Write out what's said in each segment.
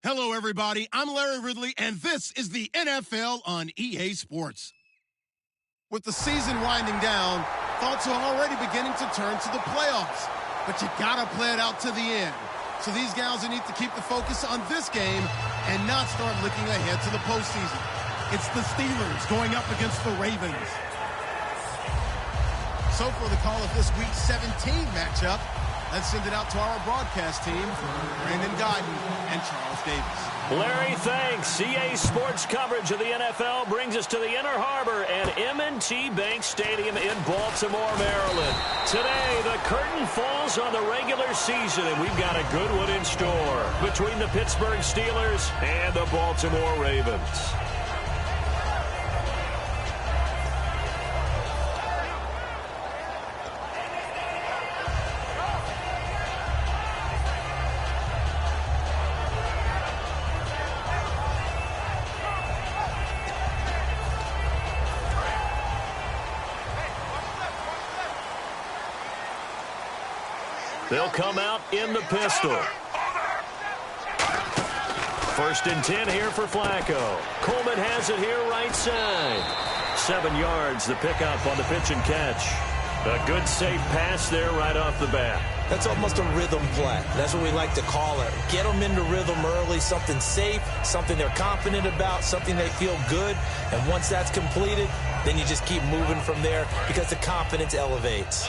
Hello, everybody. I'm Larry Ridley, and this is the NFL on EA Sports. With the season winding down, thoughts are already beginning to turn to the playoffs. But you gotta play it out to the end. So these guys will need to keep the focus on this game and not start looking ahead to the postseason. It's the Steelers going up against the Ravens. So for the call of this week's 17 matchup, let's send it out to our broadcast team, Brandon Godden and Charles Davis. Larry, thanks. EA Sports coverage of the NFL brings us to the Inner Harbor and M&T Bank Stadium in Baltimore, Maryland. Today, the curtain falls on the regular season, and we've got a good one in store between the Pittsburgh Steelers and the Baltimore Ravens. They'll come out in the pistol. 1st and 10 here for Flacco. Coleman has it here right side. 7 yards, the pickup on the pitch and catch. A good safe pass there right off the bat. That's almost a rhythm play. That's what we like to call it. Get them into rhythm early, something safe, something they're confident about, something they feel good. And once that's completed, then you just keep moving from there because the confidence elevates.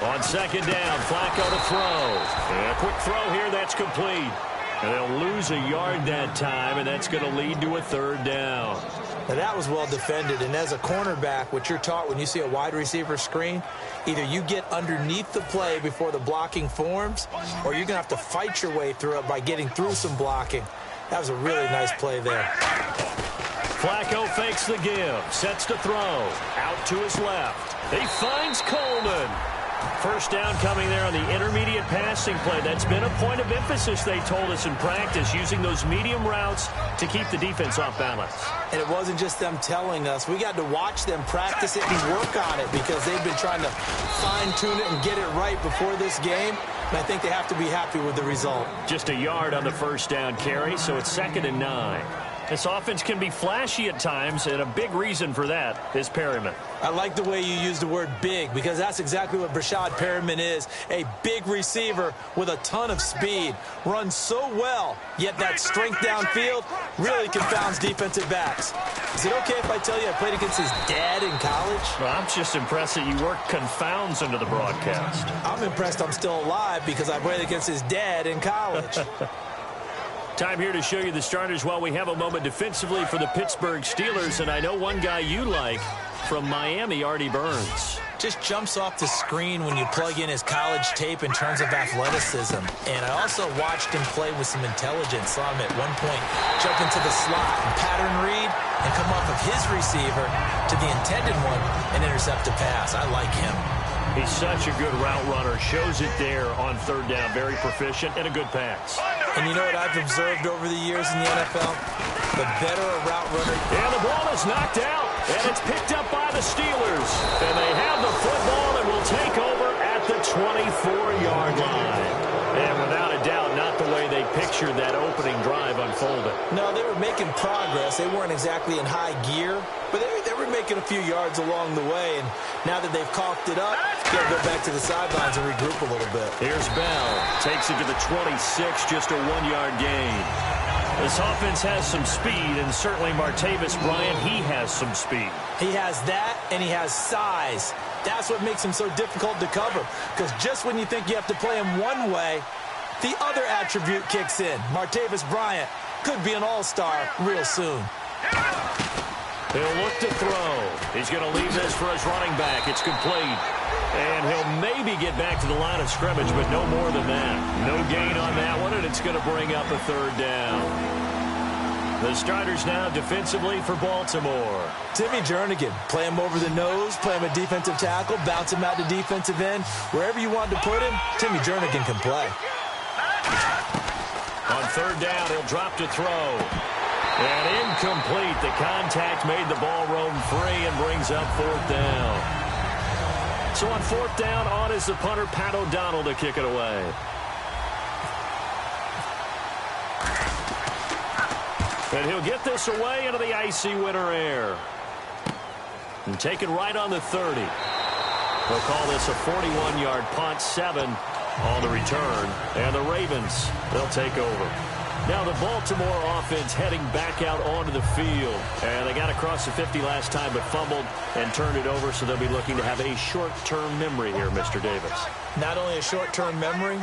On 2nd down, Flacco to throw. And a quick throw here, that's complete. And they'll lose a yard that time, and that's going to lead to a 3rd down. Now that was well defended, and as a cornerback, what you're taught when you see a wide receiver screen, either you get underneath the play before the blocking forms, or you're going to have to fight your way through it by getting through some blocking. That was a really nice play there. Flacco fakes the give, sets to throw, out to his left. He finds Coleman. 1st down coming there on the intermediate passing play. That's been a point of emphasis, they told us in practice, using those medium routes to keep the defense off balance. And it wasn't just them telling us. We got to watch them practice it and work on it because they've been trying to fine-tune it and get it right before this game. And I think they have to be happy with the result. Just a yard on the 1st down carry, so it's 2nd and 9. This offense can be flashy at times, and a big reason for that is Perryman. I like the way you use the word big because that's exactly what Brashad Perryman is, a big receiver with a ton of speed. Runs so well, yet that strength downfield really confounds defensive backs. Is it okay if I tell you I played against his dad in college? Well, I'm just impressed that you work confounds into the broadcast. I'm impressed I'm still alive because I played against his dad in college. Time here to show you the starters while we have a moment defensively for the Pittsburgh Steelers. And I know one guy you like from Miami, Artie Burns. Just jumps off the screen when you plug in his college tape in terms of athleticism. And I also watched him play with some intelligence. Saw him at one point jump into the slot and pattern read and come off of his receiver to the intended one and intercept a pass. I like him. He's such a good route runner. Shows it there on 3rd down. Very proficient and a good pass. And you know what I've observed over the years in the NFL? The better a route runner. And the ball is knocked out. And it's picked up by the Steelers. And they have the football and will take over at the 24-yard line. And without a doubt, not the way they pictured that opening drive unfolded. No, they were making progress. They weren't exactly in high gear, but they were making a few yards along the way. And now that they've coughed it up, they'll go back to the sidelines and regroup a little bit. Here's Bell. Takes it to the 26, just a 1-yard gain. This offense has some speed, and certainly Martavis Bryant, he has some speed. He has that, and he has size. That's what makes him so difficult to cover, because just when you think you have to play him one way, the other attribute kicks in. Martavis Bryant could be an all-star real soon. He'll look to throw. He's going to leave this for his running back. It's complete. And he'll maybe get back to the line of scrimmage, but no more than that. No gain on that one, and it's going to bring up a 3rd down. The starters now defensively for Baltimore. Timmy Jernigan, play him over the nose, play him a defensive tackle, bounce him out to defensive end. Wherever you want to put him, Timmy Jernigan can play. On 3rd down, he'll drop to throw. And incomplete. The contact made the ball roam free and brings up 4th down. So on 4th down, on is the punter, Pat O'Donnell, to kick it away. And he'll get this away into the icy winter air. And take it right on the 30. They'll call this a 41-yard punt, 7 on the return. And the Ravens, they'll take over. Now the Baltimore offense heading back out onto the field. And they got across the 50 last time but fumbled and turned it over, so they'll be looking to have a short-term memory here, Mr. Davis. Not only a short-term memory,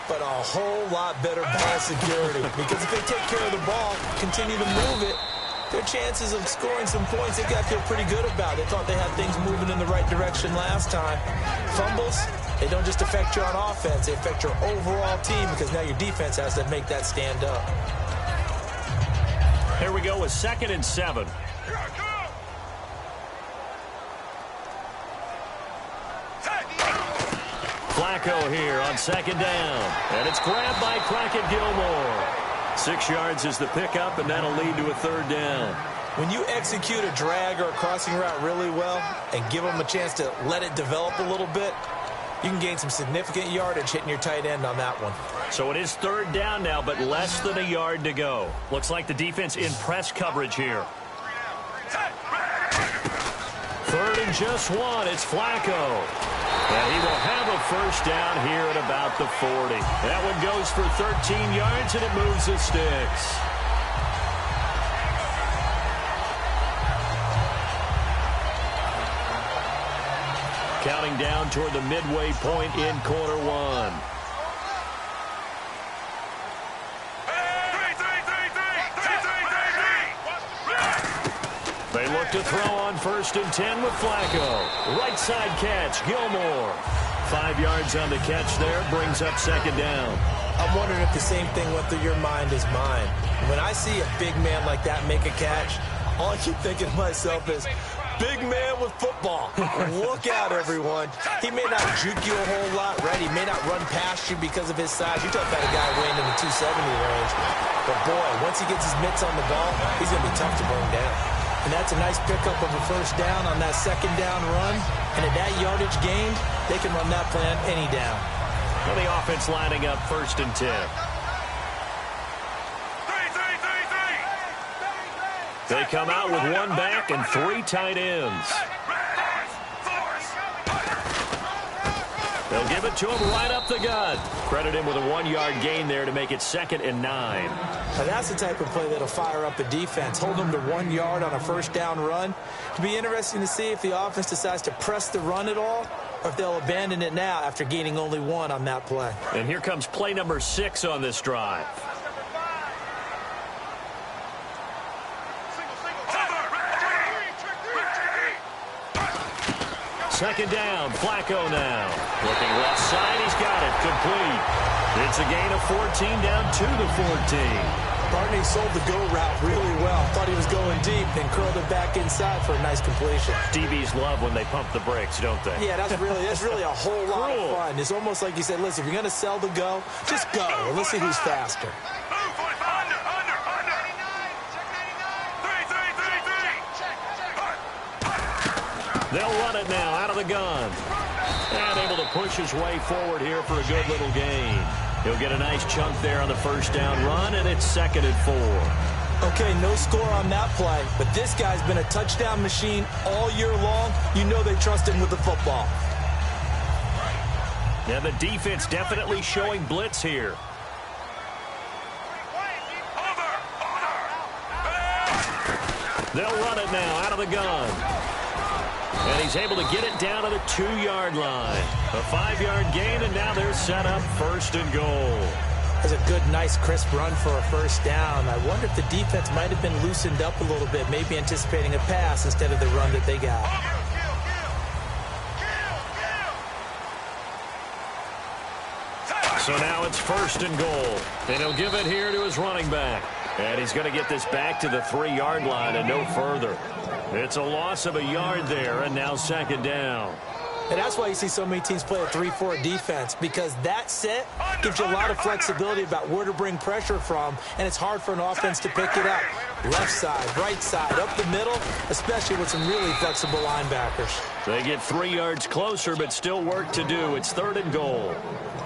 but a whole lot better ball security. Because if they take care of the ball, continue to move it, their chances of scoring some points, they've got to feel pretty good about. They thought they had things moving in the right direction last time. Fumbles, they don't just affect you on offense. They affect your overall team because now your defense has to make that stand up. Here we go with 2nd and 7. Flacco here on 2nd down. And it's grabbed by Crockett Gilmore. 6 yards is the pickup, and that'll lead to a 3rd down. When you execute a drag or a crossing route really well and give them a chance to let it develop a little bit, you can gain some significant yardage hitting your tight end on that one. So it is 3rd down now, but less than a yard to go. Looks like the defense in press coverage here. 3rd and just 1. It's Flacco. And he will have a 1st down here at about the 40. That one goes for 13 yards, and it moves the sticks. Counting down toward the midway point in quarter 1. They look to throw on 1st and 10 with Flacco. Right side catch, Gilmore. 5 yards on the catch there, brings up 2nd down. I'm wondering if the same thing went through your mind as mine. When I see a big man like that make a catch, all I keep thinking to myself is, big man with football. Look out, everyone. He may not juke you a whole lot, right? He may not run past you because of his size. You're talking about a guy weighing in the 270 range. But, boy, once he gets his mitts on the ball, he's going to be tough to bring down. And that's a nice pickup of a 1st down on that 2nd down run. And at that yardage gained, they can run that plan any down. Well, the offense lining up 1st and 10. They come out with 1 back and 3 tight ends. They'll give it to him right up the gut. Credit him with a 1-yard gain there to make it 2nd and 9. Now that's the type of play that'll fire up a defense. Hold them to 1 yard on a 1st down run. It'll be interesting to see if the offense decides to press the run at all or if they'll abandon it now after gaining only 1 on that play. And here comes play number 6 on this drive. Second down, Flacco now. Looking left side, he's got it, complete. It's a gain of 14 down to the 14. Barney sold the go route really well. Thought he was going deep, then curled it back inside for a nice completion. DBs love when they pump the brakes, don't they? Yeah, that's really a whole lot of fun. It's almost like you said, listen, if you're going to sell the go, just go. And let's see who's faster. They'll run it now out of the gun. And able to push his way forward here for a good little gain. He'll get a nice chunk there on the 1st down run, and it's 2nd and 4. Okay, no score on that play, but this guy's been a touchdown machine all year long. You know they trust him with the football. Yeah, the defense definitely showing blitz here. They'll run it now out of the gun. And he's able to get it down to the 2-yard line. A 5-yard gain, and now they're set up 1st and goal. That's a good, nice, crisp run for a 1st down. I wonder if the defense might have been loosened up a little bit, maybe anticipating a pass instead of the run that they got. So now it's 1st and goal. And he'll give it here to his running back. And he's going to get this back to the 3-yard line and no further. It's a loss of a yard there, and now 2nd down. And that's why you see so many teams play a 3-4 defense, because that set gives you a lot of flexibility about where to bring pressure from, and it's hard for an offense to pick it up. Left side, right side, up the middle, especially with some really flexible linebackers. They get 3 yards closer, but still work to do. It's 3rd and goal.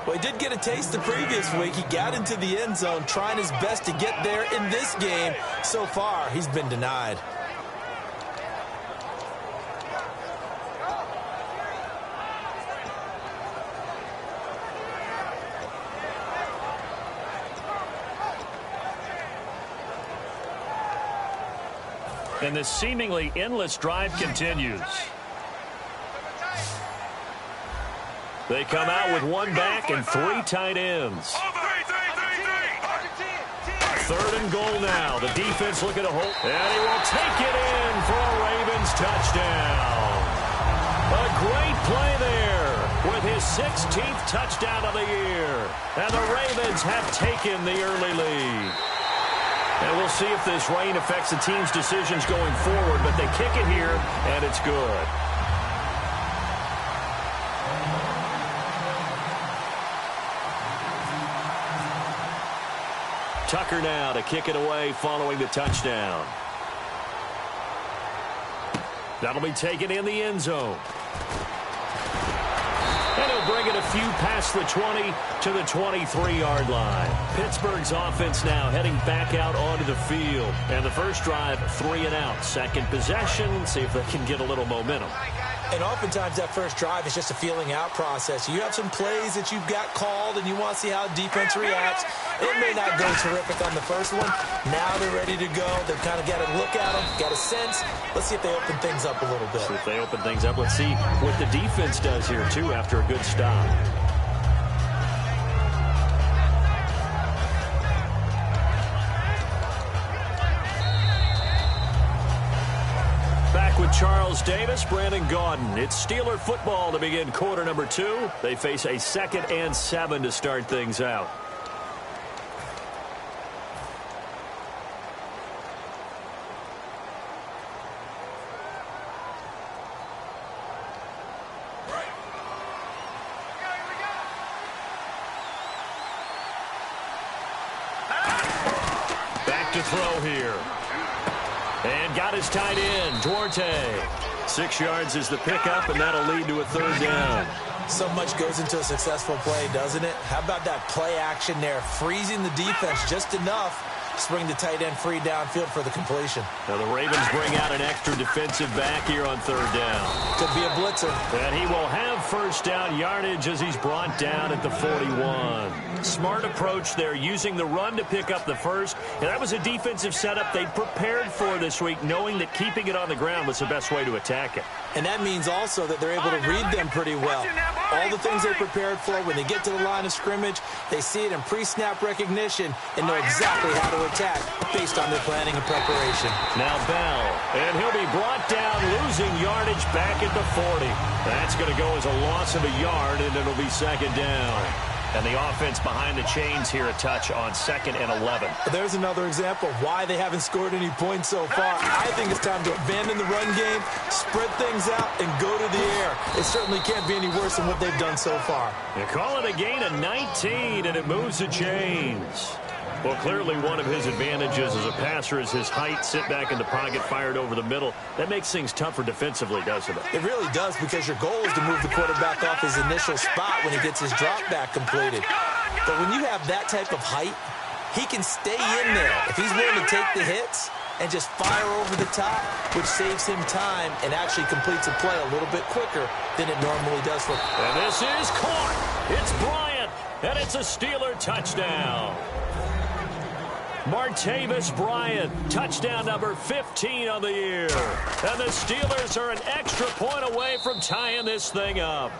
Well, he did get a taste the previous week. He got into the end zone, trying his best to get there in this game. So far, he's been denied. And this seemingly endless drive continues. They come out with 1 back and 3 tight ends. 3rd and goal now. The defense looking to hold. And he will take it in for a Ravens touchdown. A great play there with his 16th touchdown of the year. And the Ravens have taken the early lead. And we'll see if this rain affects the team's decisions going forward, but they kick it here, and it's good. Tucker now to kick it away following the touchdown. That'll be taken in the end zone. And he'll bring it a few past the 20 to the 23-yard line. Pittsburgh's offense now heading back out onto the field. And the first drive, 3 and out. Second possession, see if they can get a little momentum. And oftentimes that first drive is just a feeling out process. You have some plays that you've got called and you want to see how defense reacts. It may not go terrific on the first one. Now they're ready to go. They've kind of got to look at them, got a sense. Let's see if they open things up a little bit. See if they open things up. Let's see what the defense does here, too, after a good stop. Back with Charles Davis, Brandon Gaudin. It's Steeler football to begin quarter number 2. They face a 2nd and 7 to start things out. Back to throw here. And got his tight end, Duarte. 6 yards is the pickup, and that'll lead to a 3rd down. So much goes into a successful play, doesn't it? How about that play action there, freezing the defense just enough to bring the tight end free downfield for the completion. Now the Ravens bring out an extra defensive back here on 3rd down. Could be a blitzer. And he will have first down yardage as he's brought down at the 41. Smart approach there, using the run to pick up the first. And that was a defensive setup they prepared for this week, knowing that keeping it on the ground was the best way to attack it. And that means also that they're able to read them pretty well. All the things they prepared for, when they get to the line of scrimmage, they see it in pre-snap recognition and know exactly how to attack based on their planning and preparation. Now Bell, and he'll be brought down, losing yardage back at the 40. That's going to go as a loss of a yard, and it'll be 2nd down. And the offense behind the chains here a touch on 2nd and 11. There's another example of why they haven't scored any points so far. I think it's time to abandon the run game, spread things out, and go to the air. It certainly can't be any worse than what they've done so far. You call it a gain of 19, and it moves the chains. Well, clearly one of his advantages as a passer is his height, sit back in the pocket, fired over the middle. That makes things tougher defensively, doesn't it? It really does, because your goal is to move the quarterback off his initial spot when he gets his drop back completed. But when you have that type of height, he can stay in there. If he's willing to take the hits and just fire over the top, which saves him time and actually completes a play a little bit quicker than it normally does for him. And this is caught. It's Bryant, and it's a Steeler touchdown. Martavis Bryant, touchdown number 15 on the year. And the Steelers are an extra point away from tying this thing up.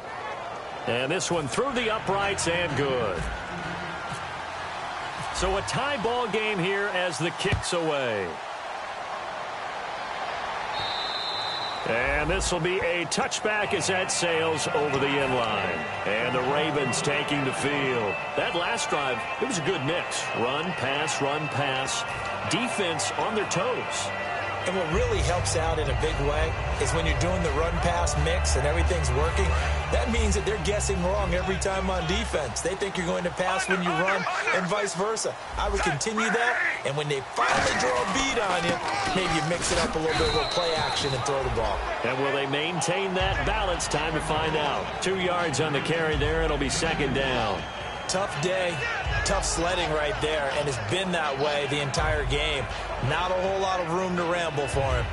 And this one through the uprights and good. So a tie ball game here as the kick's away. And this will be a touchback as that sails over the end line. And the Ravens taking the field. That last drive, it was a good mix. Run, pass, defense on their toes. And what really helps out in a big way is when you're doing the run-pass mix and everything's working, means that they're guessing wrong every time on defense. They think you're going to pass when you run and vice versa. I would continue that, and when they finally draw a beat on you, maybe you mix it up a little bit with play action and throw the ball. And will they maintain that balance? Time to find out. 2 yards on the carry there. It'll be second down. Tough day, tough sledding right there, and it's been that way the entire game. Not a whole lot of room to ramble for him.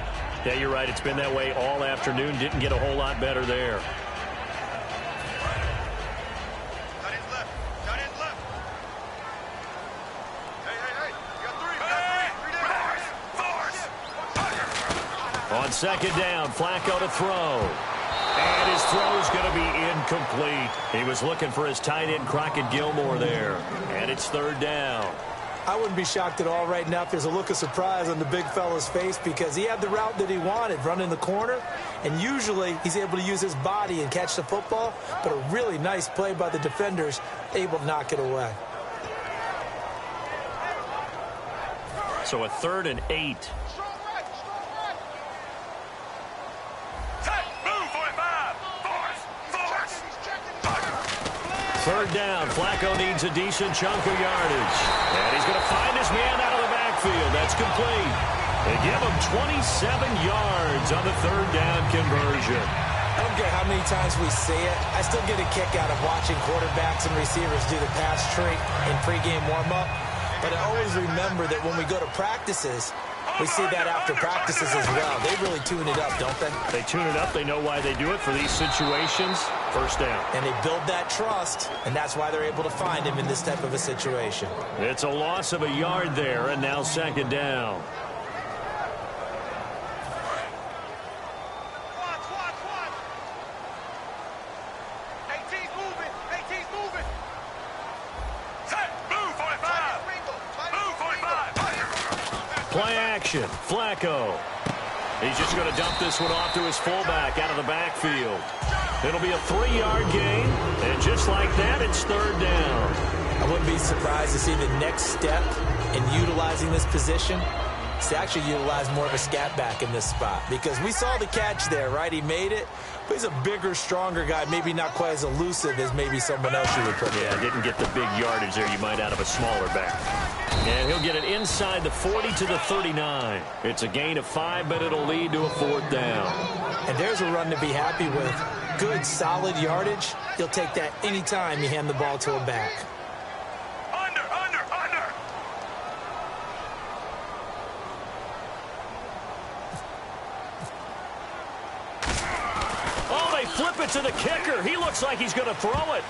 Yeah, you're right. It's been that way all afternoon. Didn't get a whole lot better there. On second down, Flacco to throw. And his throw's going to be incomplete. He was looking for his tight end, Crockett Gilmore, there. And it's third down. I wouldn't be shocked at all right now if there's a look of surprise on the big fella's face because he had the route that he wanted, running the corner. And usually he's able to use his body and catch the football. But a really nice play by the defenders, able to knock it away. So a 3rd and 8. Third down. Flacco needs a decent chunk of yardage. And he's going to find his man out of the backfield. That's complete. They give him 27 yards on the third down conversion. I don't care how many times we see it. I still get a kick out of watching quarterbacks and receivers do the pass tree in pregame warm-up. But I always remember that when we go to practices, we see that after practices as well. They really tune it up, don't they? They tune it up. They know why they do it for these situations. First down. And they build that trust, and that's why they're able to find him in this type of a situation. It's a loss of a yard there, and now second down. Play action. Flacco. He's just going to dump this one off to his fullback out of the backfield. It'll be a 3-yard gain, and just like that, it's third down. I wouldn't be surprised to see the next step in utilizing this position is to actually utilize more of a scat back in this spot because we saw the catch there, right? He made it, but he's a bigger, stronger guy, maybe not quite as elusive as maybe someone else you would put there. Yeah, didn't get the big yardage there you might out of a smaller back. And he'll get it inside the 40 to the 39. It's a gain of 5, but it'll lead to a fourth down. And there's a run to be happy with. Good, solid yardage. You'll take that anytime you hand the ball to a back. Under. Oh, they flip it to the kicker. He looks like he's going to throw it.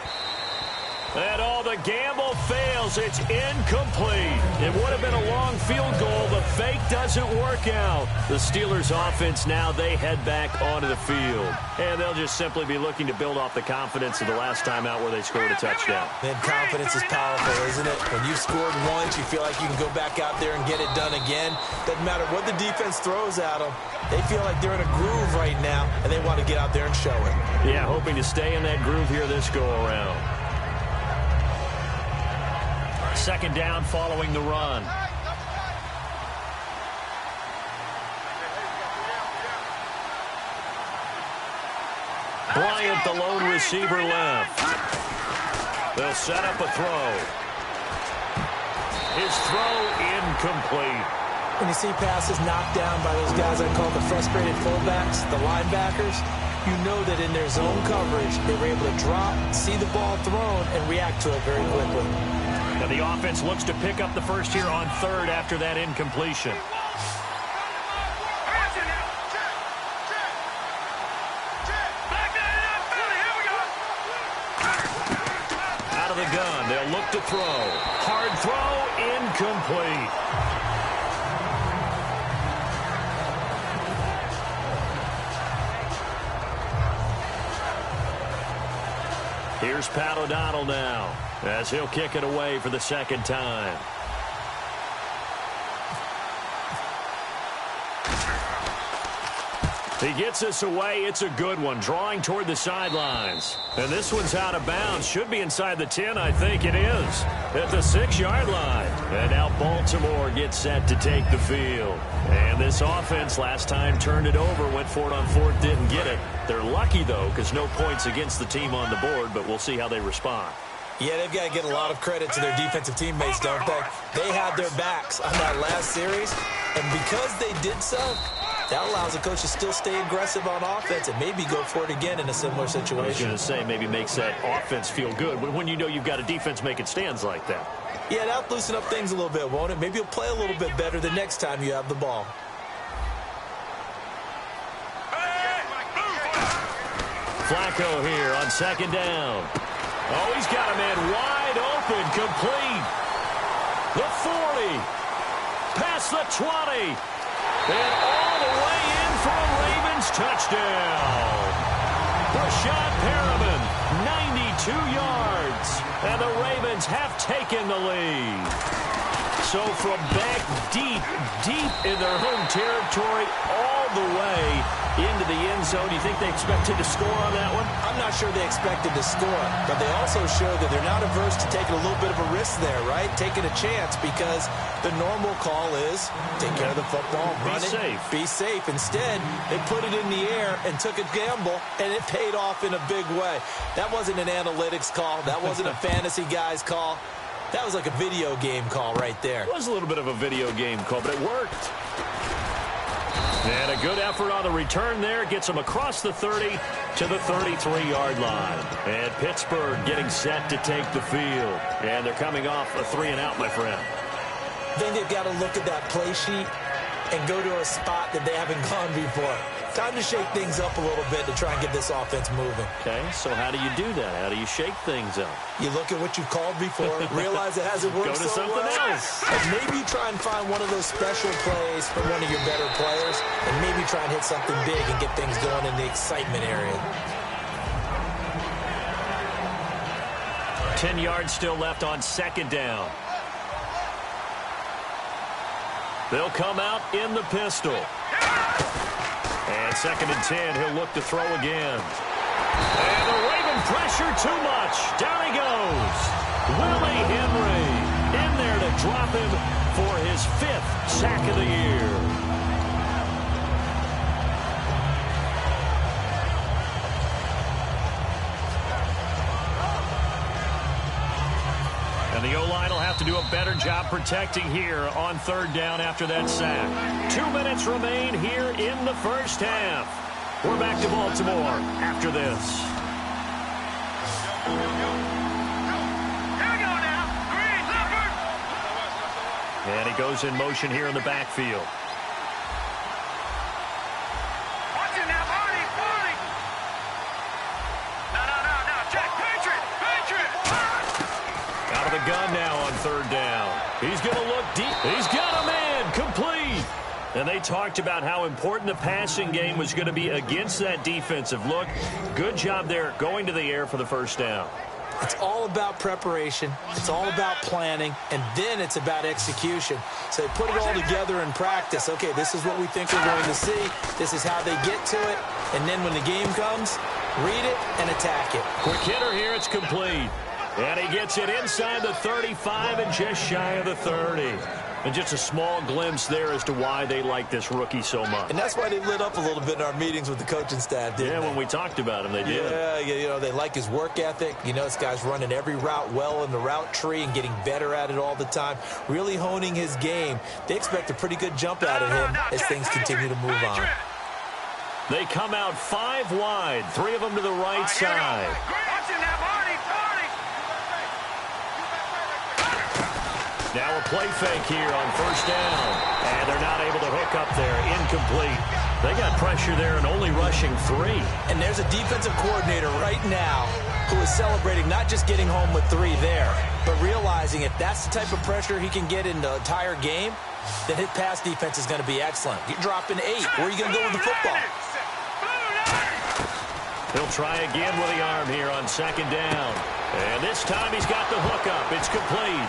And the gamble fails. It's incomplete. It would have been a long field goal. The fake doesn't work out. The Steelers offense now, they head back onto the field. And they'll just simply be looking to build off the confidence of the last time out where they scored a touchdown. Man, confidence is powerful, isn't it? When you've scored once, you feel like you can go back out there and get it done again. Doesn't matter what the defense throws at them. They feel like they're in a groove right now, and they want to get out there and show it. Yeah, hoping to stay in that groove here this go-around. Second down following the run. Bryant, the lone receiver, left. They'll set up a throw. His throw incomplete. When you see passes knocked down by those guys I call the frustrated fullbacks, the linebackers, you know that in their zone coverage, they were able to drop, see the ball thrown, and react to it very quickly. Now the offense looks to pick up the first here on third after that incompletion. Out of the gun, they'll look to throw. Hard throw, incomplete. Here's Pat O'Donnell now, as he'll kick it away for the second time. He gets us away. It's a good one, drawing toward the sidelines. And this one's out of bounds. Should be inside the 10, I think it is, at the 6-yard line. And now Baltimore gets set to take the field. And this offense last time turned it over, went for it on fourth, didn't get it. They're lucky, though, because no points against the team on the board, but we'll see how they respond. Yeah, they've got to get a lot of credit to their defensive teammates, don't they? They had their backs on that last series, and because they did so, that allows the coach to still stay aggressive on offense and maybe go for it again in a similar situation. I was going to say maybe makes that offense feel good when you know you've got a defense making stands like that. Yeah, that'll loosen up things a little bit, won't it? Maybe you'll play a little bit better the next time you have the ball. Flacco here on second down. Oh, he's got a man wide open, complete. The 40, past the 20, and all the way in for a Ravens touchdown. Rashad Perriman, 92 yards, and the Ravens have taken the lead. So from back deep in their home territory, all the way into the end zone. You think they expected to score on that one? I'm not sure they expected to score, but they also showed that they're not averse to taking a little bit of a risk there, right? Taking a chance, because the normal call is take care of the football, run it, be safe. Instead, they put it in the air and took a gamble, and it paid off in a big way. That wasn't an analytics call. That wasn't a fantasy guy's call. That was like a video game call right there. It was a little bit of a video game call, but it worked. And a good effort on the return there. Gets them across the 30 to the 33-yard line. And Pittsburgh getting set to take the field. And they're coming off a 3-and-out, my friend. I think they've got to look at that play sheet and go to a spot that they haven't gone before. Time to shake things up a little bit to try and get this offense moving. Okay, so how do you do that? How do you shake things up? You look at what you've called before, realize it hasn't worked Go to something else. And maybe you try and find one of those special plays from one of your better players, and maybe try and hit something big and get things going in the excitement area. 10 yards still left on second down. They'll come out in the pistol. And 2nd and 10, he'll look to throw again. And the Raven pressure too much. Down he goes. Willie Henry in there to drop him for his 5th sack of the year. And the O-line will have to do a better job protecting here on 3rd down after that sack. 2 minutes remain here in the first half. We're back to Baltimore after this. Here we go now. Green, Leopard. And he goes in motion here in the backfield. Watch it now, Marty. No. Jack, Patriot. Out of the gun now on 3rd down. He's going to look deep. He's got a man complete. And they talked about how important the passing game was going to be against that defensive look. Good job there going to the air for the first down. It's all about preparation. It's all about planning. And then it's about execution. So they put it all together in practice. Okay, this is what we think we're going to see. This is how they get to it. And then when the game comes, read it and attack it. Quick hitter here. It's complete. And he gets it inside the 35 and just shy of the 30. And just a small glimpse there as to why they like this rookie so much. And that's why they lit up a little bit in our meetings with the coaching staff, didn't they? When we talked about him, they did. Yeah, you know, they like his work ethic. You know, this guy's running every route well in the route tree and getting better at it all the time, really honing his game. They expect a pretty good jump out of him as things continue to move on. They come out 5 wide, 3 of them to the right side. Now a play fake here on 1st down. And they're not able to hook up there. Incomplete. They got pressure there and only rushing 3. And there's a defensive coordinator right now who is celebrating not just getting home with 3 there, but realizing if that's the type of pressure he can get in the entire game, then his pass defense is going to be excellent. You're dropping 8. Where are you going to go with the football? He'll try again with the arm here on 2nd down. And this time he's got the hookup. It's complete.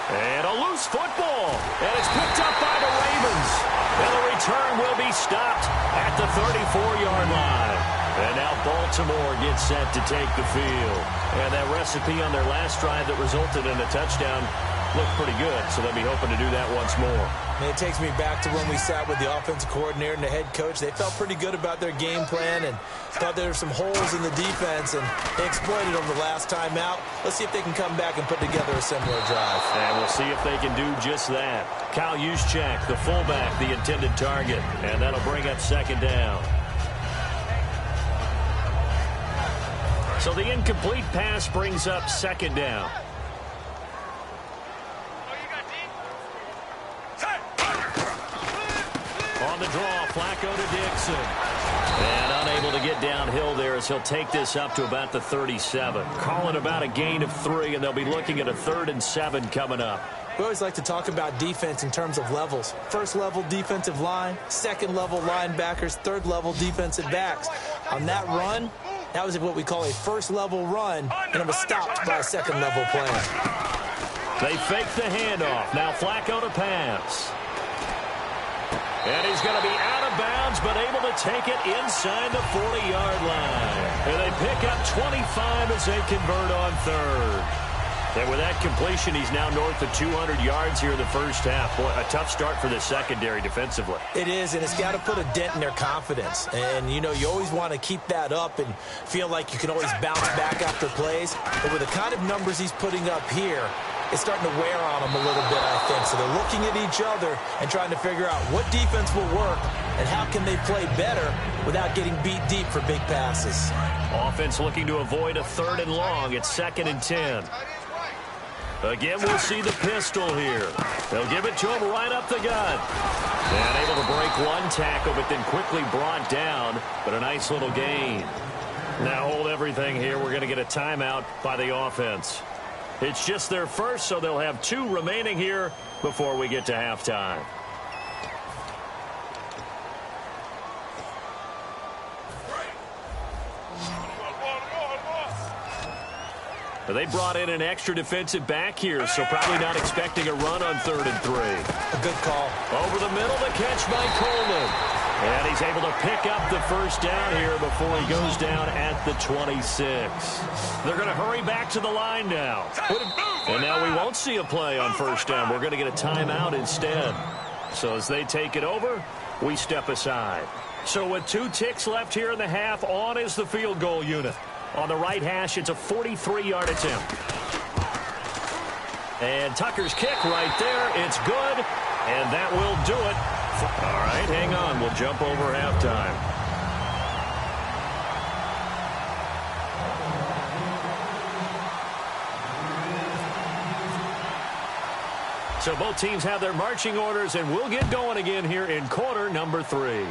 And a loose football. And it's picked up by the Ravens. And the return will be stopped at the 34-yard line. And now Baltimore gets set to take the field. And that recipe on their last drive that resulted in a touchdown looked pretty good, so they'll be hoping to do that once more. And it takes me back to when we sat with the offensive coordinator and the head coach. They felt pretty good about their game plan and thought there were some holes in the defense, and they exploited them the last time out. Let's see if they can come back and put together a similar drive. And we'll see if they can do just that. Kyle Juszczyk, the fullback, the intended target, and that'll bring up second down. So the incomplete pass brings up second down. On the draw, Flacco to Dixon. And unable to get downhill there as he'll take this up to about the 37. Calling about a gain of 3, and they'll be looking at a 3rd and 7 coming up. We always like to talk about defense in terms of levels. First level defensive line, second level linebackers, third level defensive backs. On that run, that was what we call a first level run, and it was stopped by a second level play. They fake the handoff. Now Flacco to pass. And he's going to be out of bounds, but able to take it inside the 40-yard line. And they pick up 25 as they convert on 3rd. And with that completion, he's now north of 200 yards here in the first half. Boy, a tough start for the secondary defensively. It is, and it's got to put a dent in their confidence. And, you know, you always want to keep that up and feel like you can always bounce back after plays. But with the kind of numbers he's putting up here, it's starting to wear on them a little bit, I think. So they're looking at each other and trying to figure out what defense will work and how can they play better without getting beat deep for big passes. Offense looking to avoid a 3rd and long. It's 2nd and 10. Again, we'll see the pistol here. They'll give it to him right up the gut. And able to break one tackle, but then quickly brought down. But a nice little gain. Now hold everything here. We're going to get a timeout by the offense. It's just their first, so they'll have 2 remaining here before we get to halftime. They brought in an extra defensive back here, so probably not expecting a run on 3rd and 3. A good call. Over the middle, the catch by Coleman. And he's able to pick up the first down here before he goes down at the 26. They're going to hurry back to the line now. And now we won't see a play on first down. We're going to get a timeout instead. So as they take it over, we step aside. So with 2 ticks left here in the half, on is the field goal unit. On the right hash, it's a 43-yard attempt. And Tucker's kick right there. It's good, and that will do it. All right, hang on. We'll jump over halftime. So both teams have their marching orders, and we'll get going again here in quarter number 3.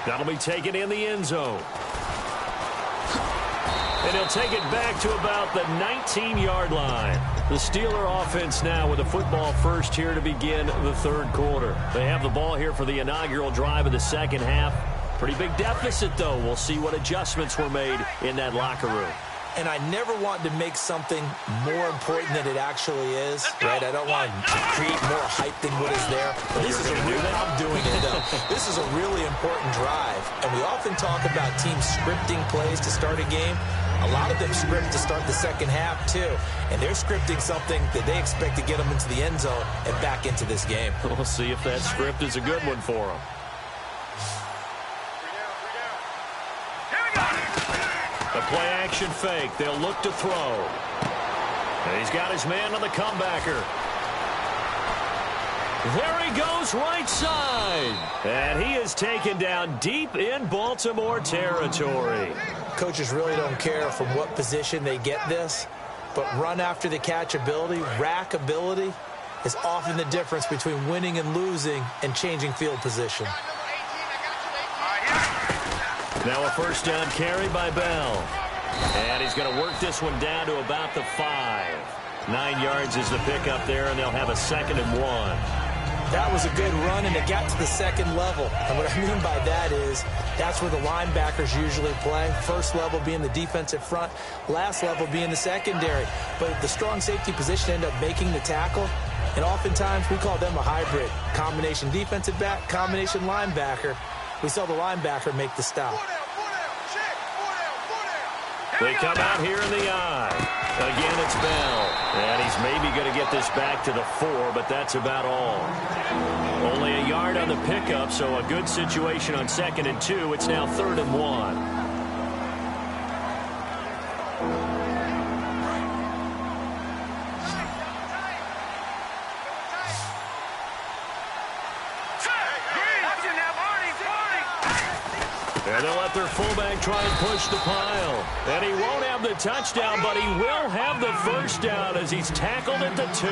That'll be taken in the end zone. And he'll take it back to about the 19-yard line. The Steeler offense now with a football first here to begin the 3rd quarter. They have the ball here for the inaugural drive of the second half. Pretty big deficit, though. We'll see what adjustments were made in that locker room. And I never want to make something more important than it actually is, right? I don't want to create more hype than what is there. But this is a real, I'm doing it, though. This is a really important drive. And we often talk about teams scripting plays to start a game. A lot of them script to start the second half, too. And they're scripting something that they expect to get them into the end zone and back into this game. We'll see if that script is a good one for them. A play-action fake. They'll look to throw. And he's got his man on the comebacker. There he goes, right side. And he is taken down deep in Baltimore territory. Coaches really don't care from what position they get this, but run after the catch ability, rack ability, is often the difference between winning and losing and changing field position. Now a first down carry by Bell. And he's going to work this one down to about the 5. 9 yards is the pickup there, and they'll have a 2nd and 1. That was a good run, and it got to the second level. And what I mean by that is that's where the linebackers usually play. First level being the defensive front, last level being the secondary. But the strong safety position ended up making the tackle, and oftentimes we call them a hybrid. Combination defensive back, combination linebacker. We saw the linebacker make the stop. They come out here in the eye. Again, it's Bell. And he's maybe going to get this back to the 4, but that's about all. Only a yard on the pickup, so a good situation on 2nd and 2. It's now 3rd and 1. And they'll let their fullback try and push the pile. And he won't have the touchdown, but he will have the first down as he's tackled at the 2.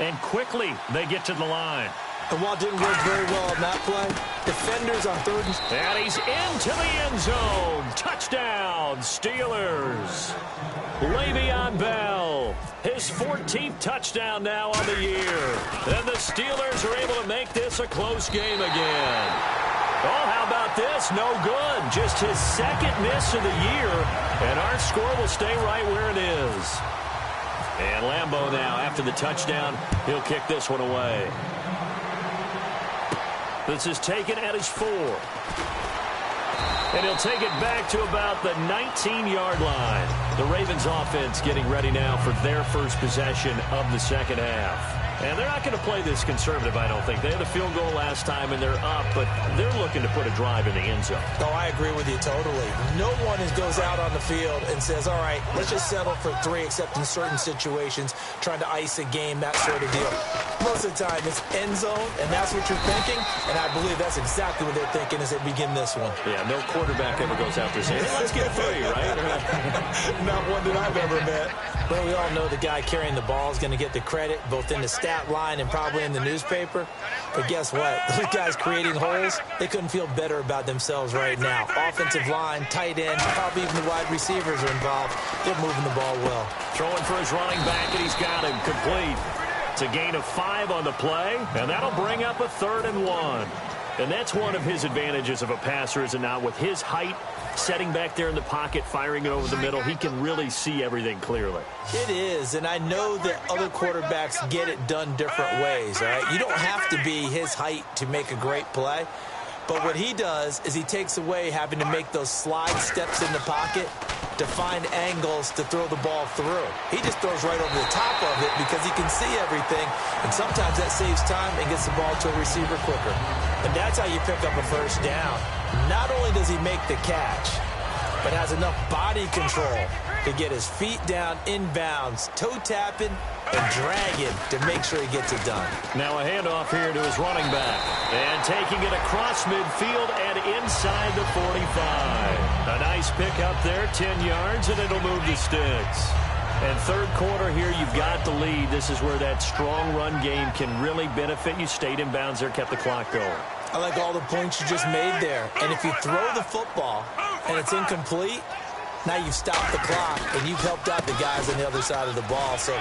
And quickly, they get to the line. And while it didn't work very well on that play, defenders on 3rd and... And he's into the end zone. Touchdown, Steelers. Le'Veon Bell, his 14th touchdown now on the year. And the Steelers are able to make this a close game again. Oh, how about this? No good. Just his 2nd miss of the year. And our score will stay right where it is. And Lambeau now, after the touchdown, he'll kick this one away. This is taken at his 4. And he'll take it back to about the 19-yard line. The Ravens offense getting ready now for their first possession of the second half. And they're not going to play this conservative, I don't think. They had a field goal last time, and they're up, but they're looking to put a drive in the end zone. Oh, I agree with you totally. No one goes out on the field and says, all right, let's just settle for 3, except in certain situations, trying to ice a game, that sort of deal. Most of the time, it's end zone, and that's what you're thinking, and I believe that's exactly what they're thinking as they begin this one. Yeah, no quarterback ever goes out there saying, hey, let's get 3, right? Not one that I've ever met. Well, we all know the guy carrying the ball is going to get the credit, both in the stat line and probably in the newspaper. But guess what? Those guys creating holes, they couldn't feel better about themselves right now. Offensive line, tight end, probably even the wide receivers are involved. They're moving the ball well. Throwing for his running back, and he's got him complete. It's a gain of 5 on the play, and that'll bring up a 3rd and 1. And that's one of his advantages of a passer, is it not? With his height, setting back there in the pocket, firing it over the middle, he can really see everything clearly. It is, and I know that other quarterbacks get it done different ways, all right? You don't have to be his height to make a great play. But what he does is he takes away having to make those slide steps in the pocket to find angles to throw the ball through. He just throws right over the top of it because he can see everything, and sometimes that saves time and gets the ball to a receiver quicker. And that's how you pick up a first down. Not only does he make the catch, but has enough body control to get his feet down inbounds, toe tapping, and dragging to make sure he gets it done. Now a handoff here to his running back. And taking it across midfield and inside the 45. A nice pick up there, 10 yards, and it'll move the sticks. And 3rd quarter here, you've got the lead. This is where that strong run game can really benefit you. Stayed in bounds there, kept the clock going. I like all the points you just made there. And if you throw the football and it's incomplete, now you've stopped the clock and you've helped out the guys on the other side of the ball. So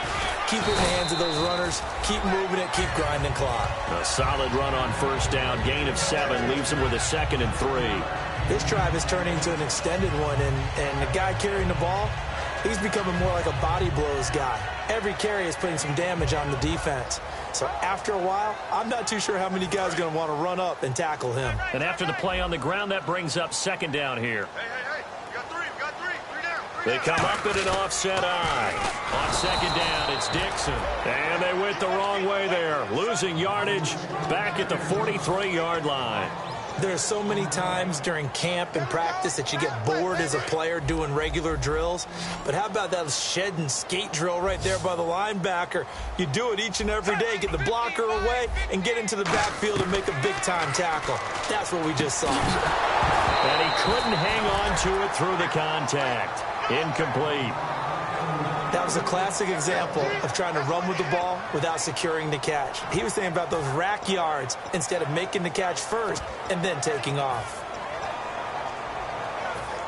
keep it in the hands of those runners. Keep moving it. Keep grinding clock. A solid run on first down. Gain of 7 leaves him with a 2nd and 3. This drive is turning into an extended one. And the guy carrying the ball, he's becoming more like a body blows guy. Every carry is putting some damage on the defense. So after a while, I'm not too sure how many guys are going to want to run up and tackle him. And after the play on the ground, that brings up 2nd down here. Hey, we got 3 down. They come up in an offset eye. On 2nd down, it's Dixon. And they went the wrong way there. Losing yardage back at the 43-yard line. There's so many times during camp and practice that you get bored as a player doing regular drills. But how about that shed and skate drill right there by the linebacker? You do it each and every day. Get the blocker away and get into the backfield and make a big-time tackle. That's what we just saw. And he couldn't hang on to it through the contact. Incomplete. That was a classic example of trying to run with the ball without securing the catch. He was thinking about those rack yards instead of making the catch first and then taking off.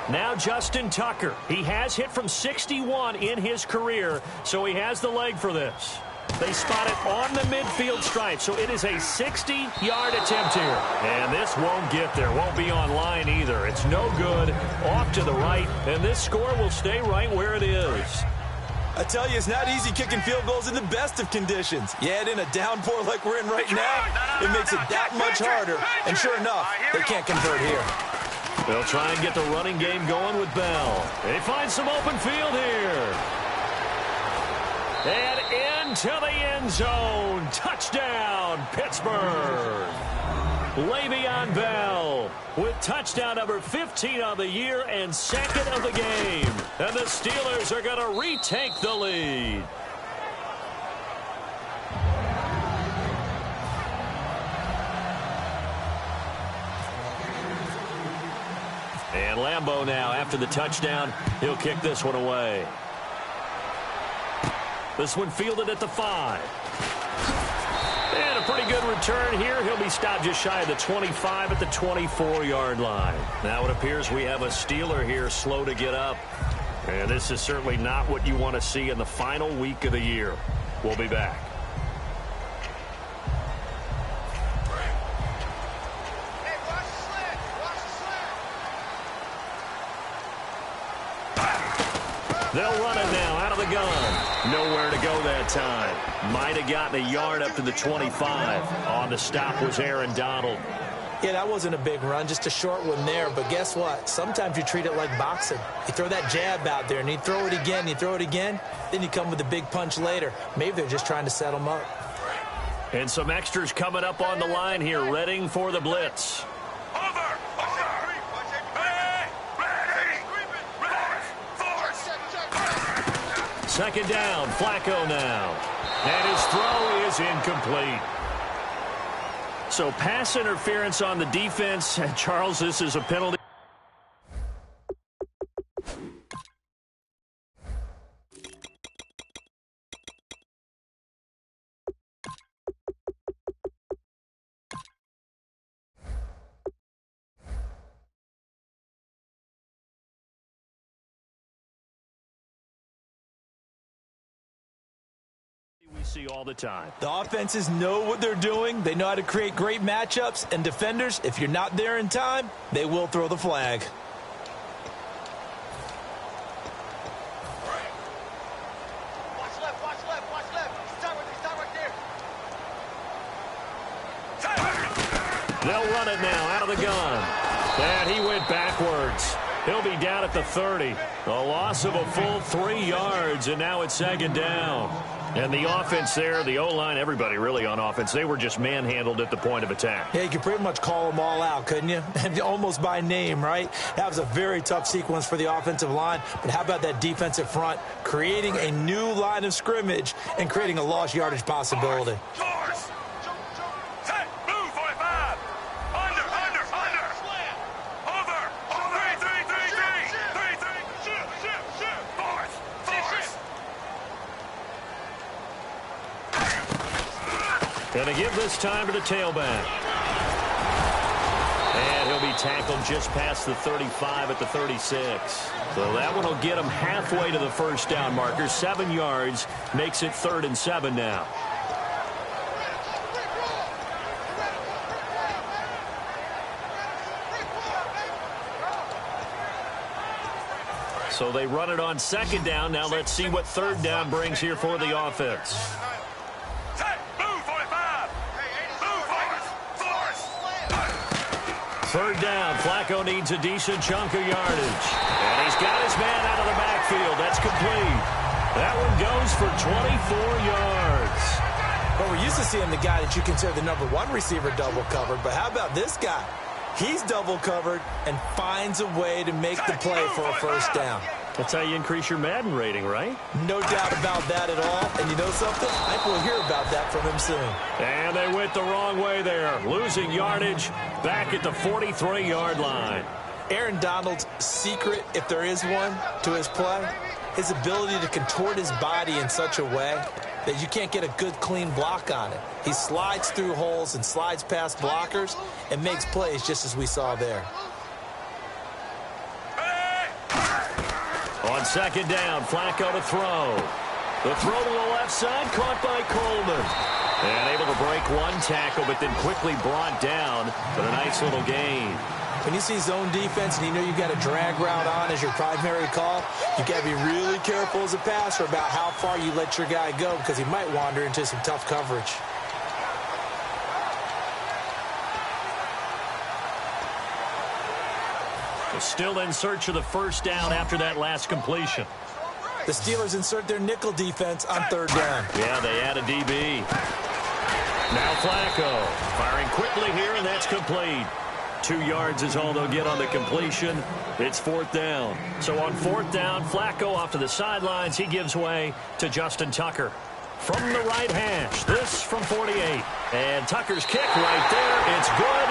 Now Justin Tucker. He has hit from 61 in his career, so he has the leg for this. They spot it on the midfield stripe, so it is a 60-yard attempt here. And this won't get there, won't be on line either. It's no good, off to the right, and this score will stay right where it is. I tell you, it's not easy kicking field goals in the best of conditions. You add in a downpour like we're in right now, it makes it that much harder. And sure enough, they can't convert here. They'll try and get the running game going with Bell. They find some open field here. And into the end zone. Touchdown, Pittsburgh. Le'Veon Bell with touchdown number 15 of the year and second of the game. And the Steelers are going to retake the lead. And Lambeau now, after the touchdown, he'll kick this one away. This one fielded at the 5. And a pretty good return here. He'll be stopped just shy of the 25 at the 24-yard line. Now it appears we have a Steeler here slow to get up. And this is certainly not what you want to see in the final week of the year. We'll be back. They'll run it now out of the gun. Nowhere to go that time. Might have gotten a yard up to the 25. On the stop was Aaron Donald. Yeah, that wasn't a big run, just a short one there. But guess what? Sometimes you treat it like boxing. You throw that jab out there, and you throw it again, you throw it again. Then you come with a big punch later. Maybe they're just trying to set them up. And some extras coming up on the line here, readying for the blitz. Second down, Flacco now. And his throw is incomplete. So pass interference on the defense. Charles, this is a penalty. We see all the time. The offenses know what they're doing. They know how to create great matchups. And defenders, if you're not there in time, they will throw the flag. Watch left, watch left, watch left. Start right there. They'll run it now out of the gun. And he went backwards. He'll be down at the 30. A loss of a full 3 yards, and now it's second down. And the offense there, the O-line, everybody really on offense, they were just manhandled at the point of attack. Yeah, you could pretty much call them all out, couldn't you? Almost by name, right? That was a very tough sequence for the offensive line. But how about that defensive front creating a new line of scrimmage and creating a lost yardage possibility? Going to give this time to the tailback. And he'll be tackled just past the 35 at the 36. So that one will get him halfway to the first down marker. 7 yards makes it 3rd and 7 now. So they run it on second down. Now let's see what third down brings here for the offense. Third down, Flacco needs a decent chunk of yardage. And he's got his man out of the backfield. That's complete. That one goes for 24 yards. Well, we're used to seeing the guy that you consider the number 1 receiver double covered. But how about this guy? He's double covered and finds a way to make the play for a first down. That's how you increase your Madden rating, right? No doubt about that at all. And you know something? I think we'll hear about that from him soon. And they went the wrong way there. Losing yardage back at the 43-yard line. Aaron Donald's secret, if there is one, to his play, his ability to contort his body in such a way that you can't get a good, clean block on it. He slides through holes and slides past blockers and makes plays just as we saw there. On second down, Flacco to throw. The throw to the left side, caught by Coleman. And able to break one tackle, but then quickly brought down for a nice little gain. When you see zone defense and you know you've got a drag route on as your primary call, you've got to be really careful as a passer about how far you let your guy go because he might wander into some tough coverage. Still in search of the first down after that last completion. The Steelers insert their nickel defense on third down. Yeah, they add a DB. Now Flacco firing quickly here, and that's complete. 2 yards is all they'll get on the completion. It's fourth down. So on fourth down, Flacco off to the sidelines. He gives way to Justin Tucker. From the right hash, this from 48. And Tucker's kick right there. It's good,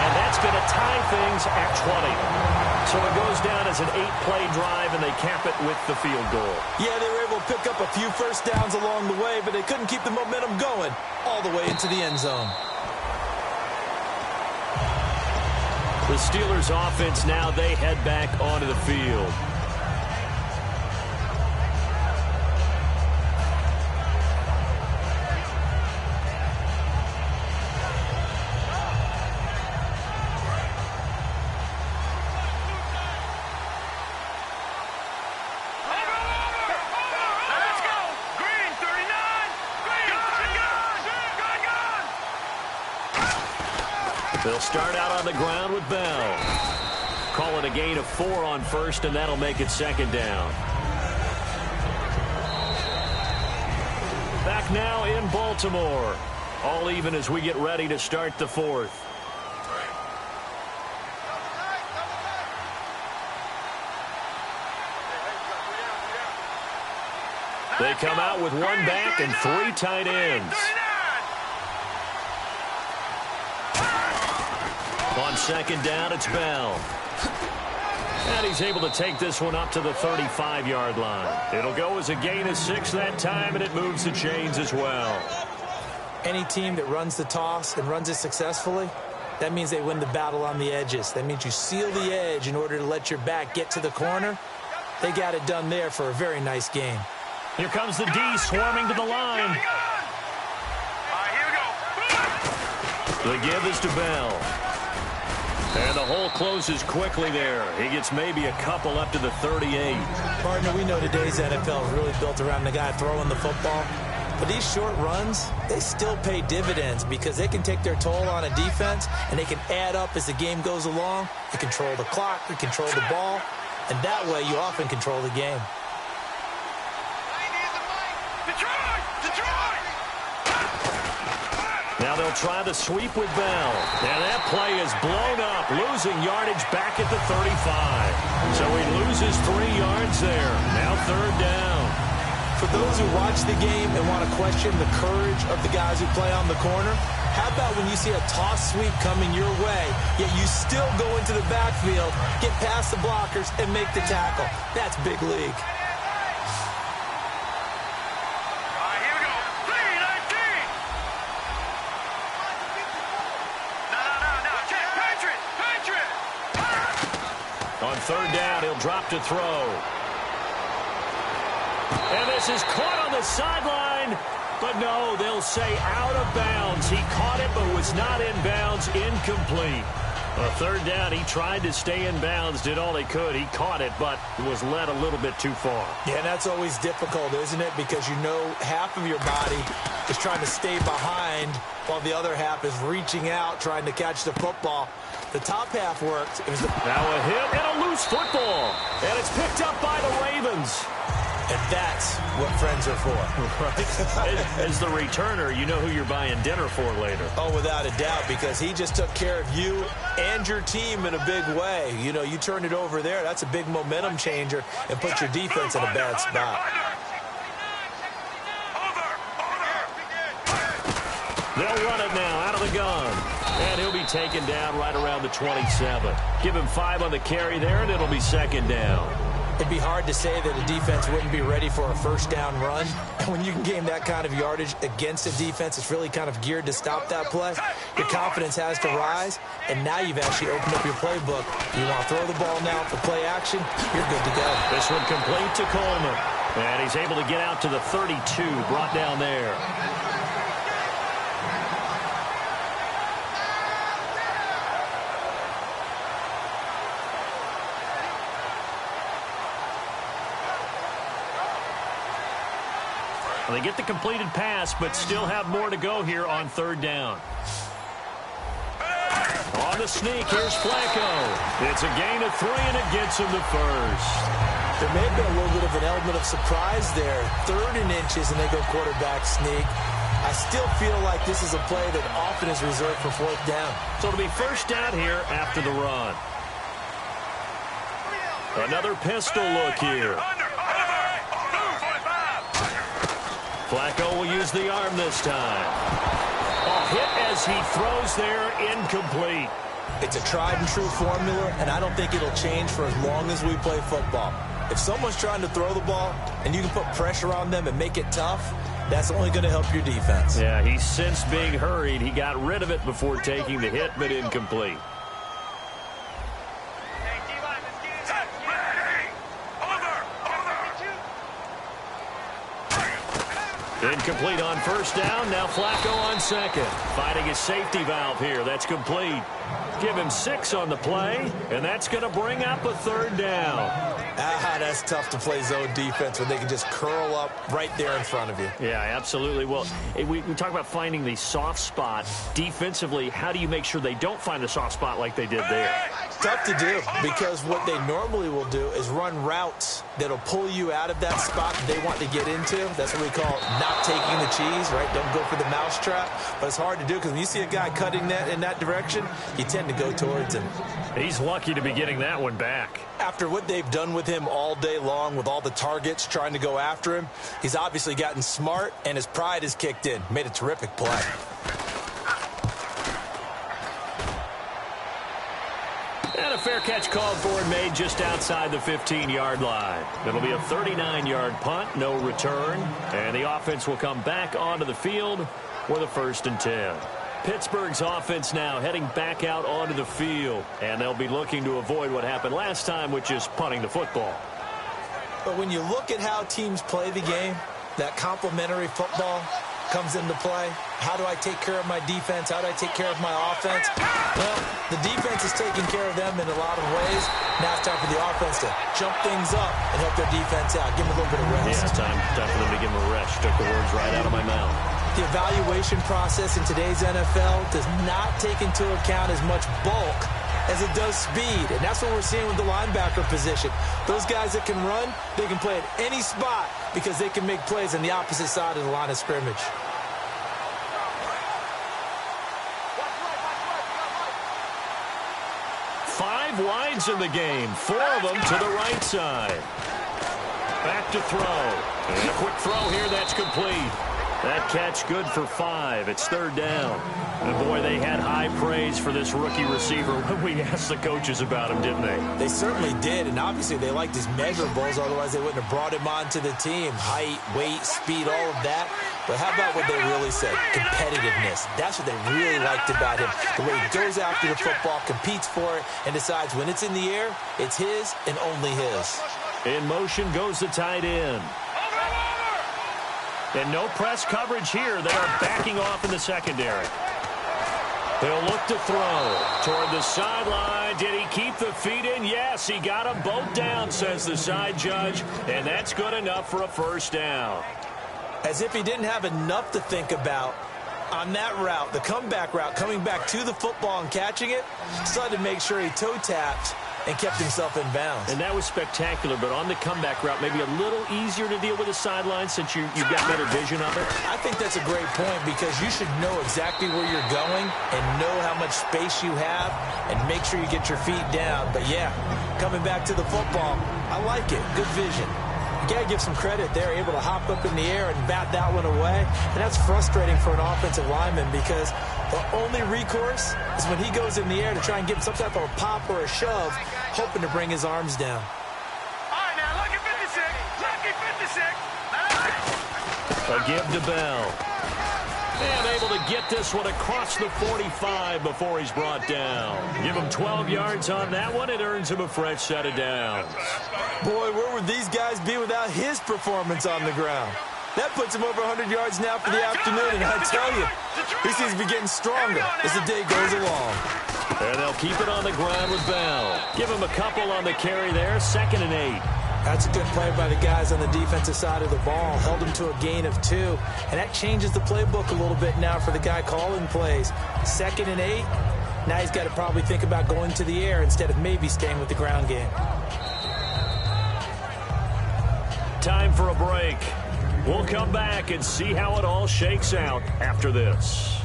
and that's going to tie things at 20. So it goes down as an 8-play drive, and they cap it with the field goal. Yeah, they were able to pick up a few first downs along the way, but they couldn't keep the momentum going all the way into the end zone. The Steelers offense now, they head back onto the field. They'll start out on the ground with Bell. Call it a gain of 4 on first, and that'll make it second down. Back now in Baltimore. All even as we get ready to start the fourth. They come out with 1 back and 3 tight ends. On second down, it's Bell. And he's able to take this one up to the 35-yard line. It'll go as a gain of 6 that time, and it moves the chains as well. Any team that runs the toss and runs it successfully, that means they win the battle on the edges. That means you seal the edge in order to let your back get to the corner. They got it done there for a very nice game. Here comes the D swarming to the line. The give is to Bell. And the hole closes quickly there. He gets maybe a couple up to the 38. Partner, we know today's NFL is really built around the guy throwing the football. But these short runs, they still pay dividends because they can take their toll on a defense, and they can add up as the game goes along. They control the clock, they control the ball, and that way you often control the game. Now they'll try the sweep with Bell. And that play is blown up, losing yardage back at the 35. So he loses 3 yards there. Now third down. For those who watch the game and want to question the courage of the guys who play on the corner, how about when you see a toss sweep coming your way, yet you still go into the backfield, get past the blockers, and make the tackle? That's big league. On third down, he'll drop to throw. And this is caught on the sideline. But no, they'll say out of bounds. He caught it but was not in bounds. Incomplete. A third down, he tried to stay in bounds, did all he could. He caught it, but was led a little bit too far. Yeah, and that's always difficult, isn't it? Because you know half of your body is trying to stay behind while the other half is reaching out, trying to catch the football. The top half worked. It was now a hit and a loose football. And it's picked up by the Ravens. And that's what friends are for. Right. As the returner, you know who you're buying dinner for later. Oh, without a doubt, because he just took care of you and your team in a big way. You know, you turned it over there. That's a big momentum changer and put your defense in a bad spot. They'll run it now out of the gun. And he'll be taken down right around the 27. Give him 5 on the carry there, and it'll be second down. It'd be hard to say that a defense wouldn't be ready for a first down run. And when you can gain that kind of yardage against a defense, it's really kind of geared to stop that play. Your confidence has to rise, and now you've actually opened up your playbook. You want to throw the ball now for play action, you're good to go. This one complete to Coleman. And he's able to get out to the 32, brought down there. Well, they get the completed pass, but still have more to go here on third down. On the sneak, here's Flacco. It's a gain of 3, and it gets him to first. There may have been a little bit of an element of surprise there. 3rd and inches, and they go quarterback sneak. I still feel like this is a play that often is reserved for 4th down. So it'll be first down here after the run. Another pistol look here. Flacco will use the arm this time. A hit as he throws there, incomplete. It's a tried and true formula, and I don't think it'll change for as long as we play football. If someone's trying to throw the ball and you can put pressure on them and make it tough, that's only going to help your defense. Yeah, he sensed being hurried. He got rid of it before taking the hit, but incomplete. Incomplete on first down. Now Flacco on second. Finding his safety valve here. That's complete. Give him 6 on the play, and that's going to bring up a 3rd down. That's tough to play zone defense when they can just curl up right there in front of you. Yeah, absolutely. Well, we talk about finding the soft spot. Defensively, how do you make sure they don't find the soft spot like they did there? Tough to do, because what they normally will do is run routes that'll pull you out of that spot that they want to get into. That's what we call not taking the cheese, right? Don't go for the mousetrap. But it's hard to do, because when you see a guy cutting that in that direction, you tend to go towards him. He's lucky to be getting that one back. After what they've done with him all day long, with all the targets trying to go after him, he's obviously gotten smart, and his pride has kicked in. Made a terrific play. And a fair catch called for and made just outside the 15-yard line. It'll be a 39-yard punt, no return. And the offense will come back onto the field for the 1st and 10. Pittsburgh's offense now heading back out onto the field. And they'll be looking to avoid what happened last time, which is punting the football. But when you look at how teams play the game, that complementary football comes into play. How do I take care of my defense? How do I take care of my offense? Well, the defense is taking care of them in a lot of ways. Now it's time for the offense to jump things up and help their defense out. Give them a little bit of rest. Yeah, it's time for them to give them a rest. Took the words right out of my mouth. The evaluation process in today's NFL does not take into account as much bulk as it does speed, and that's what we're seeing with the linebacker position. Those guys that can run, they can play at any spot because they can make plays on the opposite side of the line of scrimmage. Five wides in the game, 4 of them to the right side. Back to throw. And a quick throw here, that's complete. That catch good for 5. It's 3rd down. And boy, they had high praise for this rookie receiver when we asked the coaches about him, didn't they? They certainly did, and obviously they liked his measurables, otherwise they wouldn't have brought him onto the team. Height, weight, speed, all of that. But how about what they really said? Competitiveness. That's what they really liked about him. The way he goes after the football, competes for it, and decides when it's in the air, it's his and only his. In motion goes the tight end. And no press coverage here. They are backing off in the secondary. They'll look to throw toward the sideline. Did he keep the feet in? Yes, he got them both down, says the side judge. And that's good enough for a 1st down. As if he didn't have enough to think about on that route, the comeback route, coming back to the football and catching it, decided to make sure he toe-tapped and kept himself in bounds. And that was spectacular, but on the comeback route, maybe a little easier to deal with the sideline since you've got better vision of it? I think that's a great point because you should know exactly where you're going and know how much space you have and make sure you get your feet down. But yeah, coming back to the football, I like it. Good vision. You got to give some credit there, able to hop up in the air and bat that one away. And that's frustrating for an offensive lineman because the only recourse is when he goes in the air to try and give some type of a pop or a shove, hoping to bring his arms down. All right, now, look at 56. Lucky 56. A give to Bell. And able to get this one across the 45 before he's brought down. Give him 12 yards on that one. It earns him a fresh set of downs. Boy, where would these guys be without his performance on the ground? That puts him over 100 yards now for the afternoon, and I tell you, he seems to be getting stronger as the day goes along. And they'll keep it on the ground with Bell. Give him a couple on the carry there, 2nd and 8. That's a good play by the guys on the defensive side of the ball. Held him to a gain of 2, and that changes the playbook a little bit now for the guy calling plays. 2nd and 8, now he's got to probably think about going to the air instead of maybe staying with the ground game. Time for a break. We'll come back and see how it all shakes out after this.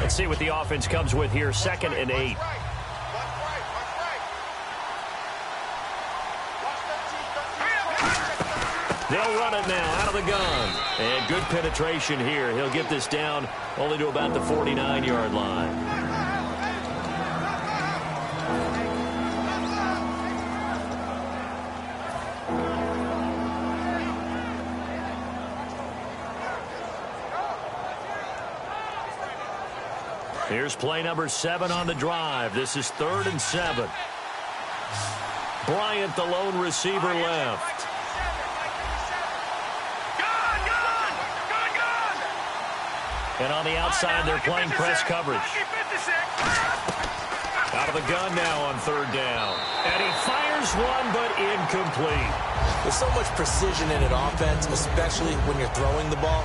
Let's see what the offense comes with here. 2nd and 8. They'll run it now out of the gun. And good penetration here. He'll get this down only to about the 49-yard line. Here's play number 7 on the drive. This is 3rd and 7. Bryant, the lone receiver, left. And on the outside, they're playing press coverage. Out of the gun now on 3rd down. And he fires one, but incomplete. There's so much precision in an offense, especially when you're throwing the ball.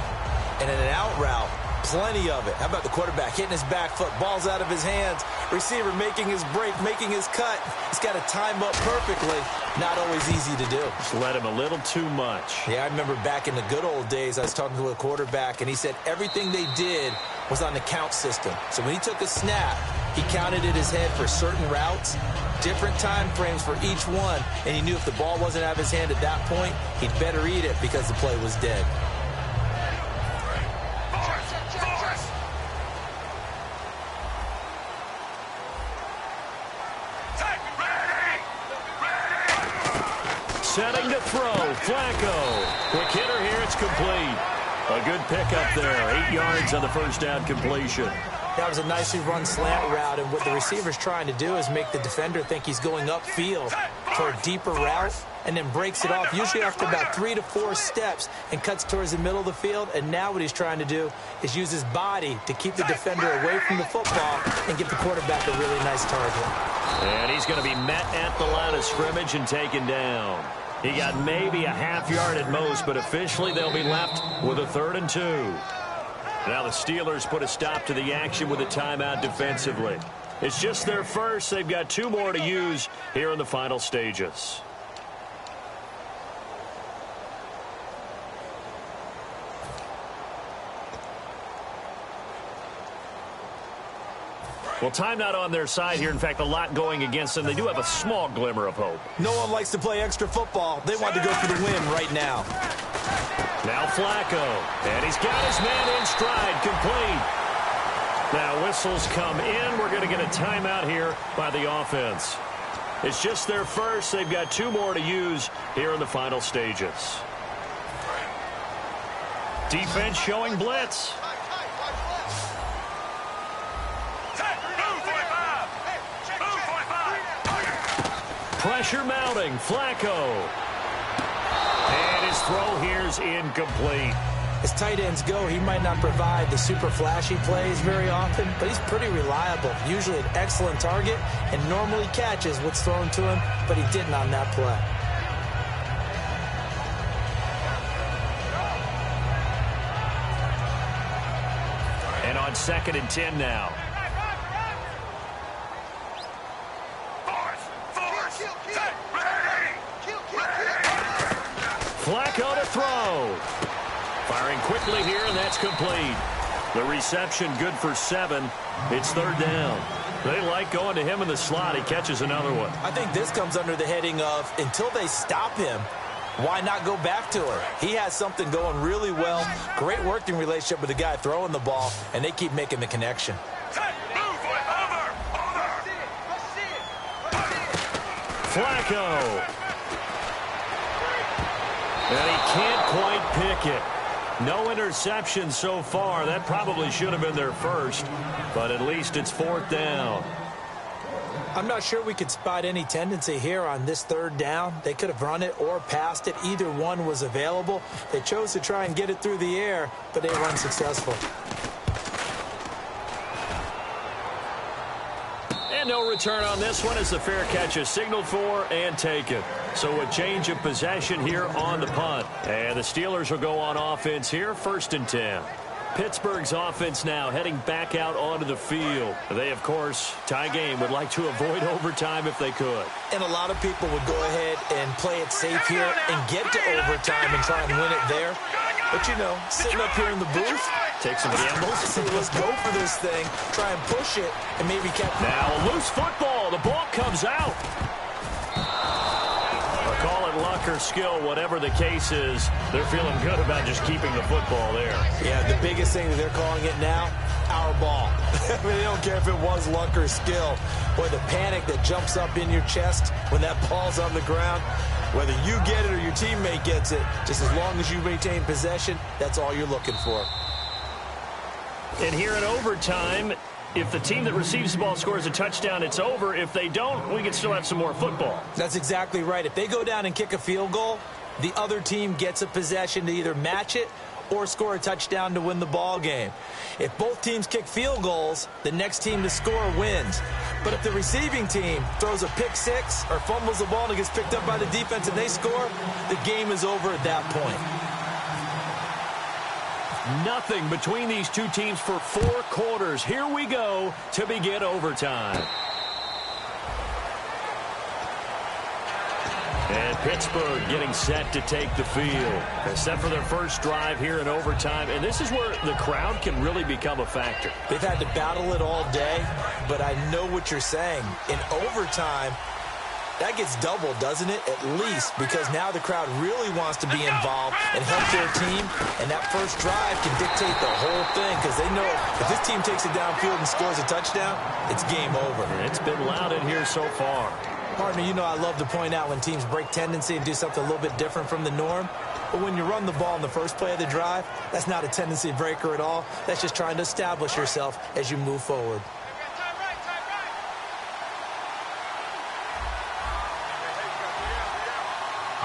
And in an out route, plenty of it. How about the quarterback hitting his back foot, ball's out of his hands, receiver making his break, making his cut. He's got to time up perfectly. Not always easy to do. Just let him a little too much. Yeah, I remember back in the good old days, I was talking to a quarterback, and he said everything they did was on the count system. So when he took a snap, he counted in his head for certain routes, different time frames for each one, and he knew if the ball wasn't out of his hand at that point, he'd better eat it because the play was dead. Setting to throw, Flacco. Quick hitter here, it's complete. A good pickup there, 8 yards on the first down completion. That was a nicely run slant route, and what the receiver's trying to do is make the defender think he's going upfield for a deeper route, and then breaks it off, usually after about 3 to 4 steps, and cuts towards the middle of the field. And now what he's trying to do is use his body to keep the defender away from the football and give the quarterback a really nice target. And he's going to be met at the line of scrimmage and taken down. He got maybe a half yard at most, but officially they'll be left with a 3rd and 2. Now the Steelers put a stop to the action with a timeout defensively. It's just their first. They've got 2 more to use here in the final stages. Well, time not on their side here. In fact, a lot going against them. They do have a small glimmer of hope. No one likes to play extra football. They want to go for the win right now. Now Flacco. And he's got his man in stride, complete. Now whistles come in. We're going to get a timeout here by the offense. It's just their first. They've got 2 more to use here in the final stages. Defense showing blitz. Pressure mounting. Flacco. And his throw here's incomplete. As tight ends go, he might not provide the super flashy plays very often, but he's pretty reliable. Usually an excellent target and normally catches what's thrown to him, but he didn't on that play. And on 2nd and 10 now. Flacco to throw. Firing quickly here, and that's complete. The reception good for 7. It's 3rd down. They like going to him in the slot. He catches another one. I think this comes under the heading of until they stop him, why not go back to her? He has something going really well. Great working relationship with the guy throwing the ball, and they keep making the connection. Flacco. And he can't quite pick it. No interception so far. That probably should have been their first, but at least it's 4th down. I'm not sure we could spot any tendency here on this 3rd down. They could have run it or passed it. Either one was available. They chose to try and get it through the air, but they were unsuccessful. And no return on this one as the fair catch is signaled for and taken. So a change of possession here on the punt. And the Steelers will go on offense here, 1st and 10. Pittsburgh's offense now heading back out onto the field. They, of course, tie game, would like to avoid overtime if they could. And a lot of people would go ahead and play it safe here and get to overtime and try and win it there. But, you know, sitting up here in the booth, take some gambles. Say, let's go for this thing, try and push it, and maybe catch. Now a loose football. The ball comes out. Call it luck or skill, whatever the case is, they're feeling good about just keeping the football there. Yeah, the biggest thing that they're calling it now, our ball. I mean, they don't care if it was luck or skill. Boy, the panic that jumps up in your chest when that ball's on the ground, whether you get it or your teammate gets it, just as long as you maintain possession, that's all you're looking for. And here in overtime, if the team that receives the ball scores a touchdown, it's over. If they don't, we can still have some more football. That's exactly right. If they go down and kick a field goal, the other team gets a possession to either match it or score a touchdown to win the ball game. If both teams kick field goals, the next team to score wins. But if the receiving team throws a pick six or fumbles the ball and it gets picked up by the defense and they score, the game is over at that point. Nothing between these two teams for 4 quarters. Here we go to begin overtime. And Pittsburgh getting set to take the field. They're set for their first drive here in overtime. And this is where the crowd can really become a factor. They've had to battle it all day, but I know what you're saying. In overtime, that gets doubled, doesn't it? At least, because now the crowd really wants to be involved and help their team, and that first drive can dictate the whole thing because they know if this team takes it downfield and scores a touchdown, it's game over. It's been loud in here so far. Partner, you know I love to point out when teams break tendency and do something a little bit different from the norm. But when you run the ball in the first play of the drive, that's not a tendency breaker at all. That's just trying to establish yourself as you move forward.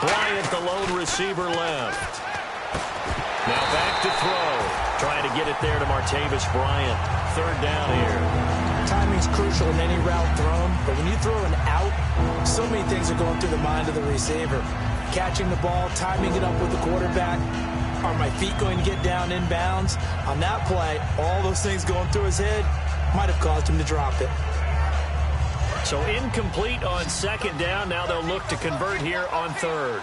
Bryant, the lone receiver, left. Now back to throw. Trying to get it there to Martavis Bryant. 3rd down here. Timing's crucial in any route thrown, but when you throw an out, so many things are going through the mind of the receiver. Catching the ball, timing it up with the quarterback. Are my feet going to get down in bounds? On that play, all those things going through his head might have caused him to drop it. So incomplete on 2nd down. Now they'll look to convert here on 3rd.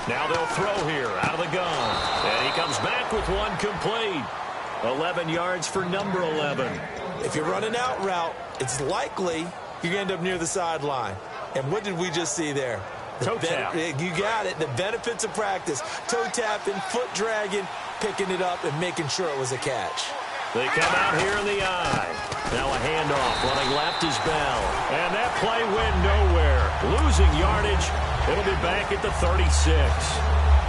Now they'll throw here out of the gun. And he comes back with one complete. 11 yards for number 11. If you run an out route, it's likely you're going to end up near the sideline. And what did we just see there? Toe tap. You got it. The benefits of practice. Toe tapping, foot dragging, picking it up, and making sure it was a catch. They come out here in the eye. Now a handoff. Running left is Bell. And that play went nowhere. Losing yardage. It'll be back at the 36.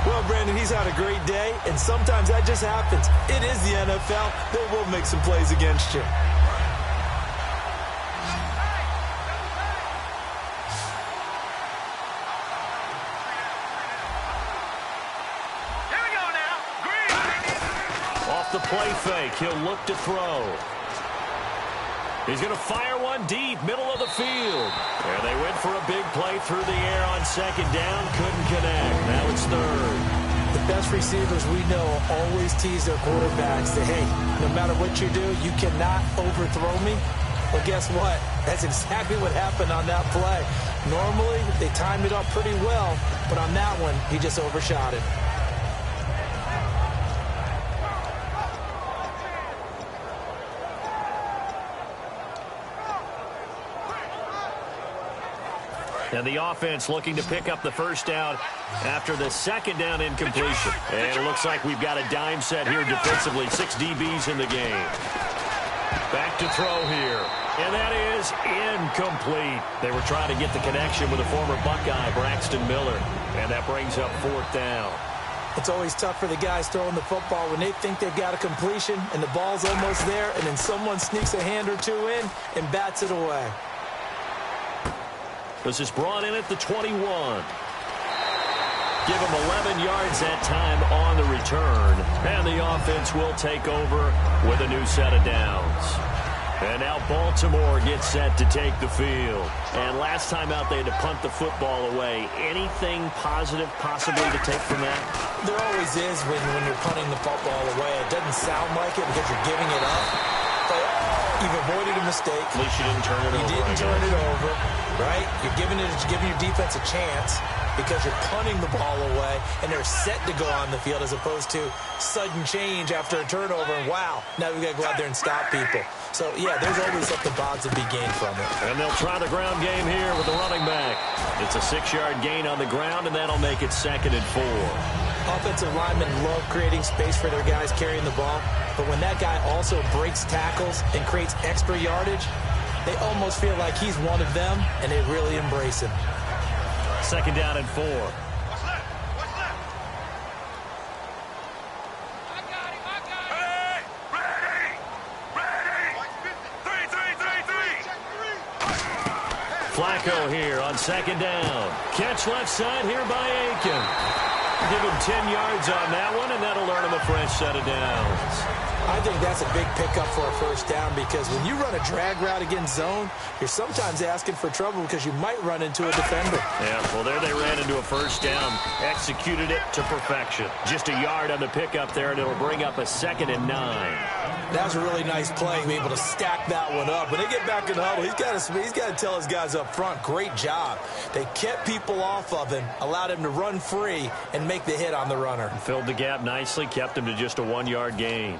Well, Brandon, he's had a great day, and sometimes that just happens. It is the NFL. They will make some plays against you. The play fake. He'll look to throw. He's going to fire one deep, middle of the field. There they went for a big play through the air on 2nd down. Couldn't connect. Now it's 3rd. The best receivers we know always tease their quarterbacks. Say, hey, no matter what you do, you cannot overthrow me. Well, guess what? That's exactly what happened on that play. Normally, they timed it up pretty well, but on that one, he just overshot it. And the offense looking to pick up the first down after the second down incompletion. And it looks like we've got a dime set here defensively. 6 DBs in the game. Back to throw here. And that is incomplete. They were trying to get the connection with a former Buckeye, Braxton Miller. And that brings up 4th down. It's always tough for the guys throwing the football when they think they've got a completion and the ball's almost there, and then someone sneaks a hand or two in and bats it away. This is brought in at the 21. Give him 11 yards that time on the return. And the offense will take over with a new set of downs. And now Baltimore gets set to take the field. And last time out, they had to punt the football away. Anything positive possibly to take from that? There always is when you're punting the football away. It doesn't sound like it because you're giving it up. But you've avoided a mistake. At least you didn't turn it over. You didn't turn it over, right? You're giving your defense a chance because you're punting the ball away, and they're set to go on the field as opposed to sudden change after a turnover. And, wow, now we've got to go out there and stop people. So, yeah, there's always something positive to be gained from it. And they'll try the ground game here with the running back. It's a 6-yard gain on the ground, and that'll make it 2nd and 4. Offensive linemen love creating space for their guys carrying the ball, but when that guy also breaks tackles and creates extra yardage, they almost feel like he's one of them, and they really embrace him. 2nd down and 4. Flacco here on 2nd down. Catch left side here by Aiken. Give him 10 yards on that one, and that'll earn him a fresh set of downs. I think that's a big pickup for a first down because when you run a drag route against zone, you're sometimes asking for trouble because you might run into a defender. Yeah, well, there they ran into a first down, executed it to perfection. Just a yard on the pickup there, and it'll bring up a 2nd and 9. That was a really nice play, to be able to stack that one up. When they get back in the huddle, he's got to tell his guys up front, great job. They kept people off of him, allowed him to run free, and make the hit on the runner. Filled the gap nicely, kept him to just a 1-yard gain.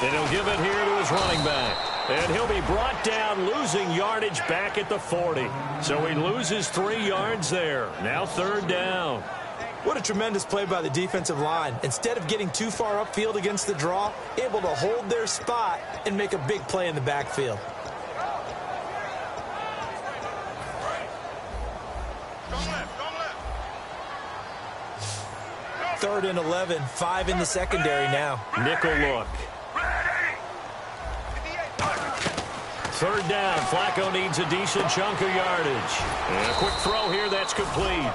And he'll give it here to his running back. And he'll be brought down, losing yardage back at the 40. So he loses 3 yards there. Now 3rd down. What a tremendous play by the defensive line. Instead of getting too far upfield against the draw, able to hold their spot and make a big play in the backfield. Third and 11, 5 in the secondary now. Nickel look. 3rd down. Flacco needs a decent chunk of yardage. And a quick throw here, that's complete.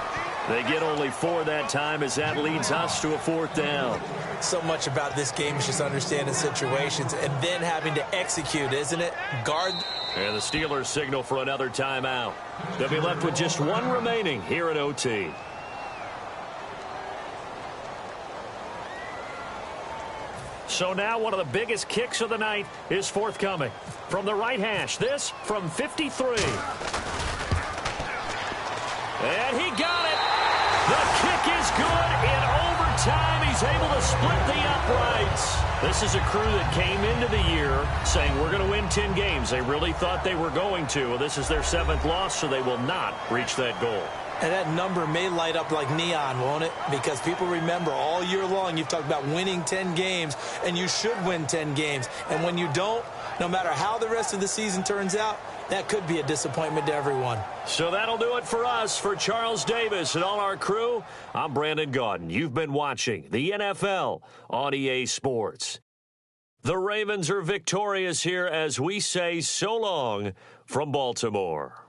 They get only 4 that time as that leads us to a 4th down. So much about this game is just understanding situations and then having to execute, isn't it? Guard. And the Steelers signal for another timeout. They'll be left with just 1 remaining here at OT. So now one of the biggest kicks of the night is forthcoming. From the right hash, this from 53. And he got it. The kick is good. In overtime, he's able to split the uprights. This is a crew that came into the year saying we're going to win 10 games. They really thought they were going to. Well, this is their 7th loss, so they will not reach that goal. And that number may light up like neon, won't it? Because people remember all year long you've talked about winning 10 games, and you should win 10 games. And when you don't, no matter how the rest of the season turns out, that could be a disappointment to everyone. So that'll do it for us. For Charles Davis and all our crew, I'm Brandon Gaudin. You've been watching the NFL on EA Sports. The Ravens are victorious here as we say so long from Baltimore.